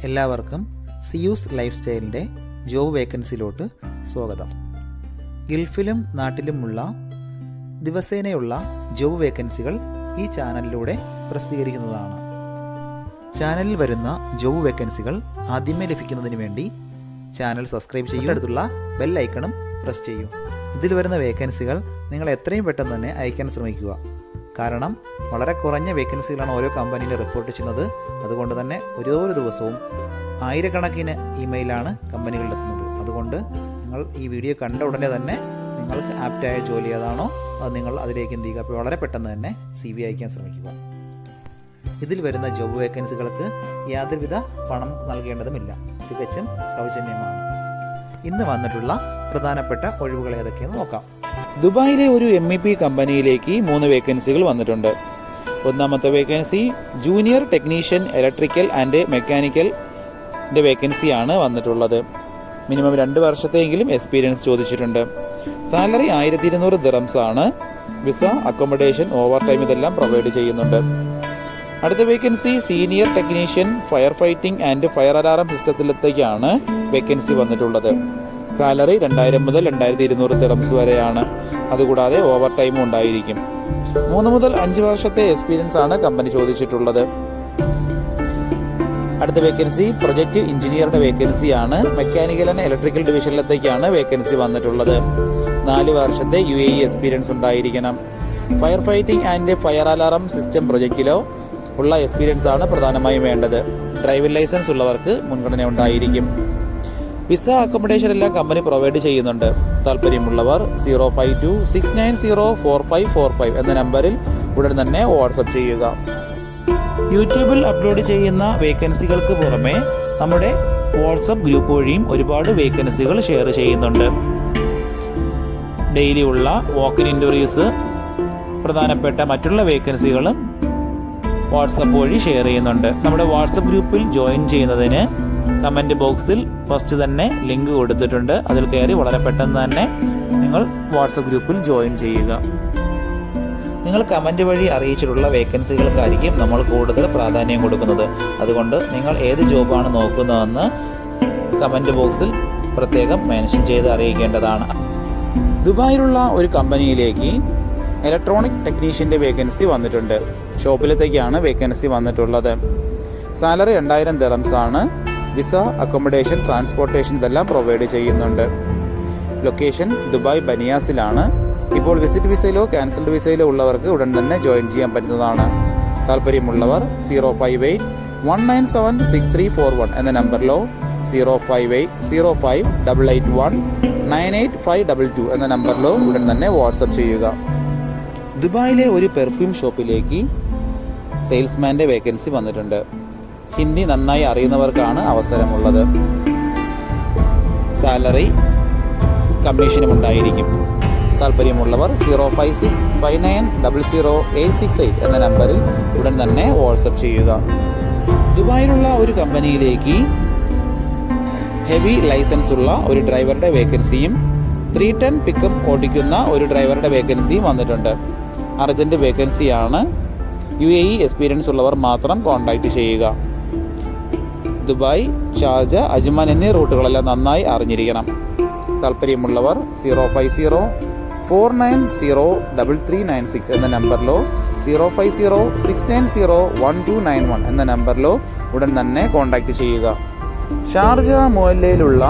എല്ലാവർക്കും Zeus life സ്റ്റൈലിൻ്റെ job വേക്കൻസിയിലോട്ട് സ്വാഗതം. ഗൾഫിലും നാട്ടിലുമുള്ള ദിവസേനയുള്ള job വേക്കൻസികൾ ഈ ചാനലിലൂടെ പ്രസിദ്ധീകരിക്കുന്നതാണ്. ചാനലിൽ വരുന്ന ജോബ് വേക്കൻസികൾ ആദ്യമേ ലഭിക്കുന്നതിന് വേണ്ടി ചാനൽ സബ്സ്ക്രൈബ് ചെയ്യും, അടുത്തുള്ള ബെൽ ഐക്കണും പ്രസ് ചെയ്യൂ. ഇതിൽ വരുന്ന വേക്കൻസികൾ നിങ്ങൾ എത്രയും പെട്ടെന്ന് തന്നെ അയക്കാൻ ശ്രമിക്കുക. കാരണം വളരെ കുറഞ്ഞ വേക്കൻസികളാണ് ഓരോ കമ്പനിയിൽ റിപ്പോർട്ട് ചെയ്യുന്നത്. അതുകൊണ്ട് തന്നെ ഓരോ ദിവസവും ആയിരക്കണക്കിന് ഇമെയിലാണ് കമ്പനികളിലെത്തുന്നത്. അതുകൊണ്ട് നിങ്ങൾ ഈ വീഡിയോ കണ്ട ഉടനെ തന്നെ നിങ്ങൾക്ക് ആപ്റ്റായ ജോലി ഏതാണോ അത് നിങ്ങൾ അതിലേക്ക് എന്ത് ചെയ്യുക, അപ്പോൾ വളരെ പെട്ടെന്ന് തന്നെ CV അയക്കാൻ ശ്രമിക്കുക. ഇതിൽ വരുന്ന ജോബ് വേക്കൻസികൾക്ക് യാതൊരുവിധ പണം നൽകേണ്ടതുമില്ല, തികച്ചും സൗജന്യമാണ്. ഇന്ന് വന്നിട്ടുള്ള പ്രധാനപ്പെട്ട ഒഴിവുകൾ ഏതൊക്കെയെന്ന് നോക്കാം. ദുബായിലെ ഒരു MEP കമ്പനിയിലേക്ക് 3 വേക്കൻസികൾ വന്നിട്ടുണ്ട്. ഒന്നാമത്തെ vacancy junior technician electrical and മെക്കാനിക്കലിൻ്റെ വേക്കൻസിയാണ് വന്നിട്ടുള്ളത്. മിനിമം 2 വർഷത്തെയെങ്കിലും എക്സ്പീരിയൻസ് ചോദിച്ചിട്ടുണ്ട്. സാലറി 1200 ദിറംസ് ആണ്. വിസ, അക്കോമഡേഷൻ, ഓവർ ടൈം ഇതെല്ലാം പ്രൊവൈഡ് ചെയ്യുന്നുണ്ട്. അടുത്ത vacancy senior technician fire fighting and fire alarm സിസ്റ്റത്തിലേക്കാണ് വേക്കൻസി വന്നിട്ടുള്ളത്. സാലറി 2000 മുതൽ 2200 ദിറംസ് വരെയാണ്. അതുകൂടാതെ ഓവർ ടൈമും ഉണ്ടായിരിക്കും. 3 മുതൽ 5 വർഷത്തെ എക്സ്പീരിയൻസ് ആണ് കമ്പനി ചോദിച്ചിട്ടുള്ളത്. അടുത്ത വേക്കൻസി പ്രൊജക്ട് എഞ്ചിനീയറുടെ വേക്കൻസിയാണ്. മെക്കാനിക്കൽ ആൻഡ് ഇലക്ട്രിക്കൽ ഡിവിഷനിലേക്കാണ് വേക്കൻസി വന്നിട്ടുള്ളത്. 4 വർഷത്തെ UAE എക്സ്പീരിയൻസ് ഉണ്ടായിരിക്കണം. Fire fighting and fire alarm system പ്രൊജക്റ്റിലോ ഉള്ള എക്സ്പീരിയൻസ് ആണ് പ്രധാനമായും വേണ്ടത്. ഡ്രൈവിംഗ് ലൈസൻസ് ഉള്ളവർക്ക് മുൻഗണന ഉണ്ടായിരിക്കും. വിസ, അക്കോമഡേഷൻ എല്ലാം കമ്പനി പ്രൊവൈഡ് ചെയ്യുന്നുണ്ട്. താല്പര്യമുള്ളവർ 05269045545 എന്ന നമ്പറിൽ ഉടൻ തന്നെ വാട്സപ്പ് ചെയ്യുക. യൂട്യൂബിൽ അപ്ലോഡ് ചെയ്യുന്ന വേക്കൻസികൾക്ക് പുറമെ നമ്മുടെ വാട്സപ്പ് ഗ്രൂപ്പ് വഴിയും ഒരുപാട് വേക്കൻസികൾ ഷെയർ ചെയ്യുന്നുണ്ട്. ഡെയിലി ഉള്ള വാക്കിൻ ഇൻ്റർവ്യൂസ്, പ്രധാനപ്പെട്ട മറ്റുള്ള വേക്കൻസികളും വാട്സപ്പ് വഴി ഷെയർ ചെയ്യുന്നുണ്ട്. നമ്മുടെ വാട്സപ്പ് ഗ്രൂപ്പിൽ ജോയിൻ ചെയ്യുന്നതിന് കമൻറ്റ് ബോക്സിൽ ഫസ്റ്റ് തന്നെ ലിങ്ക് കൊടുത്തിട്ടുണ്ട്. അതിൽ കയറി വളരെ പെട്ടെന്ന് തന്നെ നിങ്ങൾ വാട്സപ്പ് ഗ്രൂപ്പിൽ ജോയിൻ ചെയ്യുക. നിങ്ങൾ കമൻറ്റ് വഴി അറിയിച്ചിട്ടുള്ള വേക്കൻസികൾക്കായിരിക്കും നമ്മൾ കൂടുതൽ പ്രാധാന്യം കൊടുക്കുന്നത്. അതുകൊണ്ട് നിങ്ങൾ ഏത് ജോബാണ് നോക്കുന്നതെന്ന് കമൻറ്റ് ബോക്സിൽ പ്രത്യേകം മെൻഷൻ ചെയ്ത് അറിയിക്കേണ്ടതാണ്. ദുബായിലുള്ള ഒരു കമ്പനിയിലേക്ക് ഇലക്ട്രോണിക് ടെക്നീഷ്യൻ്റെ വേക്കൻസി വന്നിട്ടുണ്ട്. ഷോപ്പിലത്തേക്കാണ് വേക്കൻസി വന്നിട്ടുള്ളത്. സാലറി 2000 ദിറംസ് ആണ്. വിസ, അക്കോമഡേഷൻ, ട്രാൻസ്പോർട്ടേഷൻ ഇതെല്ലാം പ്രൊവൈഡ് ചെയ്യുന്നുണ്ട്. ലൊക്കേഷൻ ദുബായ് ബനിയാസിലാണ്. ഇപ്പോൾ വിസിറ്റ് വിസയിലോ ക്യാൻസൽഡ് വിസയിലോ ഉള്ളവർക്ക് ഉടൻ തന്നെ ജോയിൻ ചെയ്യാൻ പറ്റുന്നതാണ്. താല്പര്യമുള്ളവർ 058197634 എന്ന നമ്പറിലോ 0580588198522 എന്ന നമ്പറിലോ ഉടൻ തന്നെ വാട്സപ്പ് ചെയ്യുക. ദുബായിലെ ഒരു പെർഫ്യൂം ഷോപ്പിലേക്ക് സെയിൽസ്മാൻ്റെ വേക്കൻസി വന്നിട്ടുണ്ട്. ഹിന്ദി നന്നായി അറിയുന്നവർക്കാണ് അവസരമുള്ളത്. സാലറി കമ്മീഷനും ഉണ്ടായിരിക്കും. താല്പര്യമുള്ളവർ 05659000868 എന്ന നമ്പറിൽ ഉടൻ തന്നെ വാട്സപ്പ് ചെയ്യുക. ദുബായിലുള്ള ഒരു കമ്പനിയിലേക്ക് ഹെവി ലൈസൻസ് ഉള്ള ഒരു ഡ്രൈവറുടെ വേക്കൻസിയും 3 ടൺ പിക്കപ്പ് ഓടിക്കുന്ന ഒരു ഡ്രൈവറുടെ വേക്കൻസിയും വന്നിട്ടുണ്ട്. അർജന്റ് വേക്കൻസിയാണ്. UAE എക്സ്പീരിയൻസ് ഉള്ളവർ മാത്രം കോൺടാക്റ്റ് ചെയ്യുക. ദുബായ്, ഷാർജ, അജ്മാൻ എന്നീ റൂട്ടുകളെല്ലാം നന്നായി അറിഞ്ഞിരിക്കണം. താല്പര്യമുള്ളവർ 05049033396 എന്ന നമ്പറിലോ 05069019291 എന്ന നമ്പറിലോ ഉടൻ തന്നെ കോൺടാക്റ്റ് ചെയ്യുക. ഷാർജ മുഹല്ലയിലുള്ള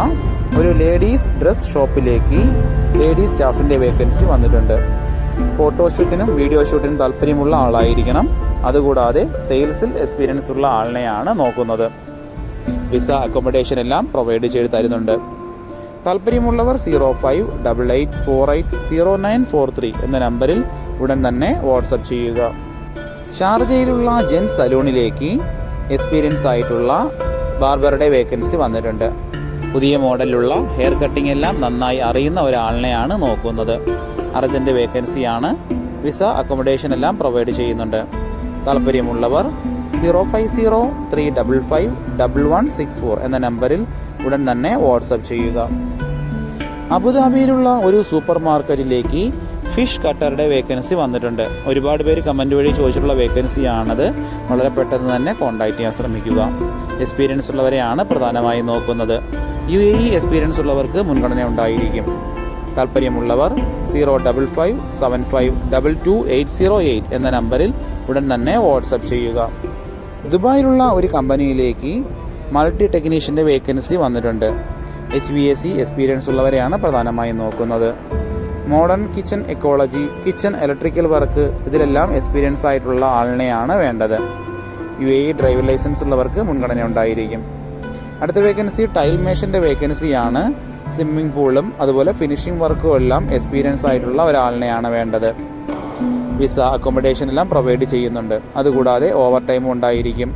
ഒരു ലേഡീസ് ഡ്രസ് ഷോപ്പിലേക്ക് ലേഡീസ് സ്റ്റാഫിൻ്റെ വേക്കൻസി വന്നിട്ടുണ്ട്. ഫോട്ടോഷൂട്ടിനും വീഡിയോ ഷൂട്ടിനും താല്പര്യമുള്ള ആളായിരിക്കണം. അതുകൂടാതെ സെയിൽസിൽ എക്സ്പീരിയൻസ് ഉള്ള ആളിനെയാണ് നോക്കുന്നത്. വിസ, അക്കോമഡേഷൻ എല്ലാം പ്രൊവൈഡ് ചെയ്ത് തരുന്നുണ്ട്. താല്പര്യമുള്ളവർ 05188480943 എന്ന നമ്പറിൽ ഉടൻ തന്നെ വാട്സപ്പ് ചെയ്യുക. ഷാർജയിലുള്ള ജെൻസ് സലൂണിലേക്ക് എക്സ്പീരിയൻസ് ആയിട്ടുള്ള ബാർബറുടെ വേക്കൻസി വന്നിട്ടുണ്ട്. പുതിയ മോഡലിലുള്ള ഹെയർ കട്ടിംഗ് എല്ലാം നന്നായി അറിയുന്ന ഒരാളിനെയാണ് നോക്കുന്നത്. അർജന്റ് വേക്കൻസിയാണ്. വിസ, അക്കോമഡേഷൻ എല്ലാം പ്രൊവൈഡ് ചെയ്യുന്നുണ്ട്. താല്പര്യമുള്ളവർ 05035551164 എന്ന നമ്പറിൽ ഉടൻ തന്നെ വാട്സപ്പ് ചെയ്യുക. അബുദാബിയിലുള്ള ഒരു സൂപ്പർ മാർക്കറ്റിലേക്ക് ഫിഷ് കട്ടറുടെ വേക്കൻസി വന്നിട്ടുണ്ട്. ഒരുപാട് പേര് കമൻറ്റ് വഴി ചോദിച്ചിട്ടുള്ള വേക്കൻസിയാണത്. വളരെ പെട്ടെന്ന് തന്നെ കോൺടാക്റ്റ് ചെയ്യാൻ ശ്രമിക്കുക. എക്സ്പീരിയൻസ് ഉള്ളവരെയാണ് പ്രധാനമായും നോക്കുന്നത്. UAE എക്സ്പീരിയൻസ് ഉള്ളവർക്ക് മുൻഗണന ഉണ്ടായിരിക്കും. താല്പര്യമുള്ളവർ 05575222808 എന്ന നമ്പറിൽ ഉടൻ തന്നെ വാട്സപ്പ് ചെയ്യുക. ദുബായിലുള്ള ഒരു കമ്പനിയിലേക്ക് മൾട്ടി ടെക്നീഷ്യൻ്റെ വേക്കൻസി വന്നിട്ടുണ്ട്. HVAC എക്സ്പീരിയൻസ് ഉള്ളവരെയാണ് പ്രധാനമായും നോക്കുന്നത്. Modern kitchen ecology, kitchen electrical work, ഇതിലെല്ലാം എക്സ്പീരിയൻസ് ആയിട്ടുള്ള ആളിനെയാണ് വേണ്ടത്. UAE ഡ്രൈവർ ലൈസൻസ് ഉള്ളവർക്ക് മുൻഗണന ഉണ്ടായിരിക്കും. അടുത്ത വേക്കൻസി ടൈൽ മേഷൻ്റെ വേക്കൻസിയാണ്. സ്വിമ്മിംഗ് പൂളും അതുപോലെ ഫിനിഷിംഗ് വർക്കും എല്ലാം എക്സ്പീരിയൻസ് ആയിട്ടുള്ള ഒരാളിനെയാണ് വേണ്ടത്. വിസ, അക്കോമഡേഷൻ എല്ലാം പ്രൊവൈഡ് ചെയ്യുന്നുണ്ട്. അതുകൂടാതെ ഓവർ ടൈമും ഉണ്ടായിരിക്കും.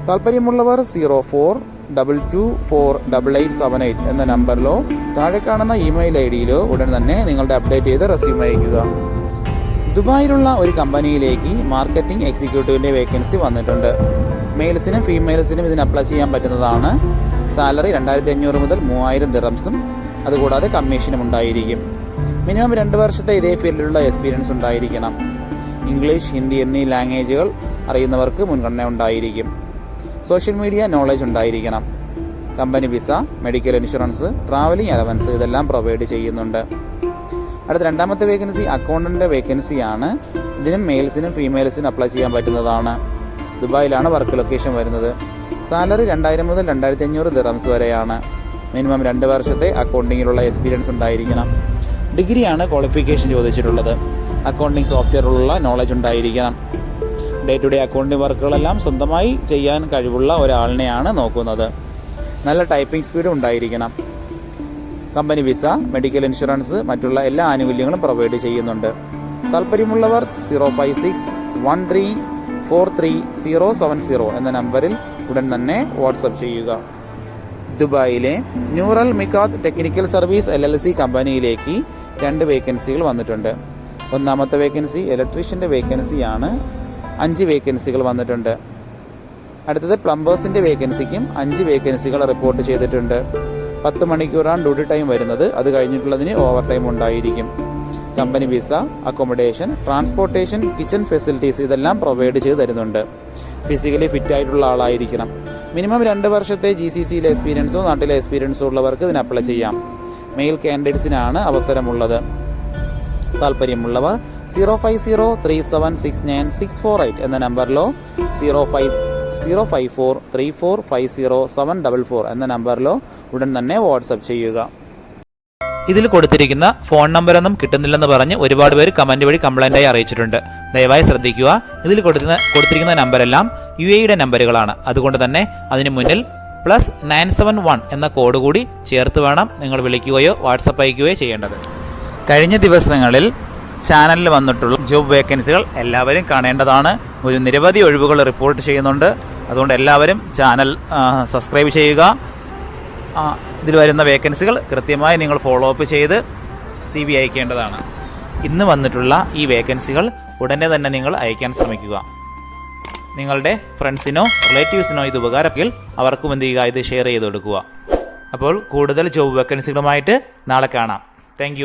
താല്പര്യമുള്ളവർ 0422488878 എന്ന നമ്പറിലോ താഴെ കാണുന്ന ഇമെയിൽ ID-യിലോ ഉടൻ തന്നെ നിങ്ങളുടെ അപ്ഡേറ്റ് ചെയ്ത് റെസ്യൂം അയക്കുക. ദുബായിലുള്ള ഒരു കമ്പനിയിലേക്ക് മാർക്കറ്റിംഗ് എക്സിക്യൂട്ടീവിൻ്റെ വേക്കൻസി വന്നിട്ടുണ്ട്. മെയിൽസിനും ഫീമെയിൽസിനും ഇതിന് അപ്ലൈ ചെയ്യാൻ പറ്റുന്നതാണ്. സാലറി 2500 മുതൽ 3000 ദിറംസും അതുകൂടാതെ കമ്മീഷനും ഉണ്ടായിരിക്കും. മിനിമം 2 വർഷത്തെ ഇതേ ഫീൽഡിലുള്ള എക്സ്പീരിയൻസ് ഉണ്ടായിരിക്കണം. ഇംഗ്ലീഷ്, ഹിന്ദി എന്നീ ലാംഗ്വേജുകൾ അറിയുന്നവർക്ക് മുൻഗണന ഉണ്ടായിരിക്കും. സോഷ്യൽ മീഡിയ നോളജ് ഉണ്ടായിരിക്കണം. Company visa, medical insurance, travelling allowance ഇതെല്ലാം പ്രൊവൈഡ് ചെയ്യുന്നുണ്ട്. അടുത്ത രണ്ടാമത്തെ വേക്കൻസി അക്കൗണ്ടൻ്റ് വേക്കൻസിയാണ്. ഇതിനും മെയിൽസിനും ഫീമെയിൽസിനും അപ്ലൈ ചെയ്യാൻ പറ്റുന്നതാണ്. ദുബായിലാണ് വർക്ക് ലൊക്കേഷൻ വരുന്നത്. സാലറി 2000 മുതൽ 2500 ദിറംസ് വരെയാണ്. മിനിമം 2 വർഷത്തെ അക്കൗണ്ടിങ്ങിലുള്ള എക്സ്പീരിയൻസ് ഉണ്ടായിരിക്കണം. ഡിഗ്രിയാണ് ക്വാളിഫിക്കേഷൻ ചോദിച്ചിട്ടുള്ളത്. അക്കൗണ്ടിങ് സോഫ്റ്റ്വെയറിലുള്ള നോളജ് ഉണ്ടായിരിക്കണം. ഡേ ടു ഡേ അക്കൗണ്ടിങ് വർക്കുകളെല്ലാം സ്വന്തമായി ചെയ്യാൻ കഴിവുള്ള ഒരാളിനെയാണ് നോക്കുന്നത്. നല്ല ടൈപ്പിംഗ് സ്പീഡ് ഉണ്ടായിരിക്കണം. കമ്പനി വിസ, മെഡിക്കൽ ഇൻഷുറൻസ്, മറ്റുള്ള എല്ലാ ആനുകൂല്യങ്ങളും പ്രൊവൈഡ് ചെയ്യുന്നുണ്ട്. താല്പര്യമുള്ളവർ 056-1343-070 എന്ന നമ്പറിൽ ഉടൻ തന്നെ വാട്സപ്പ് ചെയ്യുക. ദുബായിലെ ന്യൂറൽ മിക്കാത്ത് ടെക്നിക്കൽ സർവീസ് LLC കമ്പനിയിലേക്ക് 2 വേക്കൻസികൾ വന്നിട്ടുണ്ട്. ഒന്നാമത്തെ വേക്കൻസി ഇലക്ട്രീഷ്യൻ്റെ വേക്കൻസിയാണ്. 5 വേക്കൻസികൾ വന്നിട്ടുണ്ട്. അടുത്തത് പ്ലംബേഴ്സിൻ്റെ വേക്കൻസിക്കും 5 വേക്കൻസികൾ റിപ്പോർട്ട് ചെയ്തിട്ടുണ്ട്. 10 മണിക്കൂറാണ് ഡ്യൂട്ടി ടൈം വരുന്നത്. അത് കഴിഞ്ഞിട്ടുള്ളതിന് ഓവർ ടൈം ഉണ്ടായിരിക്കും. Company visa, accommodation, transportation, kitchen facilities ഇതെല്ലാം പ്രൊവൈഡ് ചെയ്ത് തരുന്നുണ്ട്. ഫിസിക്കലി ഫിറ്റ് ആയിട്ടുള്ള ആളായിരിക്കണം. മിനിമം 2 വർഷത്തെ GCCയിലെ എക്സ്പീരിയൻസോ നാട്ടിലെ എക്സ്പീരിയൻസോ ഉള്ളവർക്ക് ഇതിന് അപ്ലൈ ചെയ്യാം. മെയിൽ കാൻഡിഡേറ്റ്സിനാണ് അവസരമുള്ളത്. താല്പര്യമുള്ളവർ 05037696648 എന്ന നമ്പറിലോ 054345074 എന്ന നമ്പറിലോ ഉടൻ തന്നെ വാട്സപ്പ് ചെയ്യുക. ഇതിൽ കൊടുത്തിരിക്കുന്ന ഫോൺ നമ്പറൊന്നും കിട്ടുന്നില്ലെന്ന് പറഞ്ഞ് ഒരുപാട് പേര് കമന്റ് വഴി കംപ്ലൈൻ്റായി അറിയിച്ചിട്ടുണ്ട്. ദയവായി ശ്രദ്ധിക്കുക. ഇതിൽ കൊടുത്തിരിക്കുന്ന നമ്പരെല്ലാം UAE നമ്പറുകളാണ്. അതുകൊണ്ട് തന്നെ അതിന് മുന്നിൽ +971 എന്ന കോഡ് കൂടി ചേർത്ത് വേണം നിങ്ങൾ വിളിക്കുകയോ വാട്സപ്പ് അയക്കുകയോ ചെയ്യേണ്ടത്. കഴിഞ്ഞ ദിവസങ്ങളിൽ ചാനലിൽ വന്നിട്ടുള്ള ജോബ് വേക്കൻസികൾ എല്ലാവരും കാണേണ്ടതാണ്. ഒരു നിരവധി ഒഴിവുകൾ റിപ്പോർട്ട് ചെയ്യുന്നുണ്ട്. അതുകൊണ്ട് എല്ലാവരും ചാനൽ സബ്സ്ക്രൈബ് ചെയ്യുക. ഇതിൽ വരുന്ന വേക്കൻസികൾ കൃത്യമായി നിങ്ങൾ ഫോളോ അപ്പ് ചെയ്ത് CV അയക്കേണ്ടതാണ്. ഇന്ന് വന്നിട്ടുള്ള ഈ വേക്കൻസികൾ ഉടനെ തന്നെ നിങ്ങൾ അയക്കാൻ ശ്രമിക്കുക. നിങ്ങളുടെ ഫ്രണ്ട്സിനോ റിലേറ്റീവ്സിനോ ഇത് ഉപകാരമെങ്കിൽ അവർക്കും എന്ത് ചെയ്യുക, ഇത് ഷെയർ ചെയ്ത് കൊടുക്കുക. അപ്പോൾ കൂടുതൽ ജോബ് വേക്കൻസികളുമായിട്ട് നാളെ കാണാം. താങ്ക്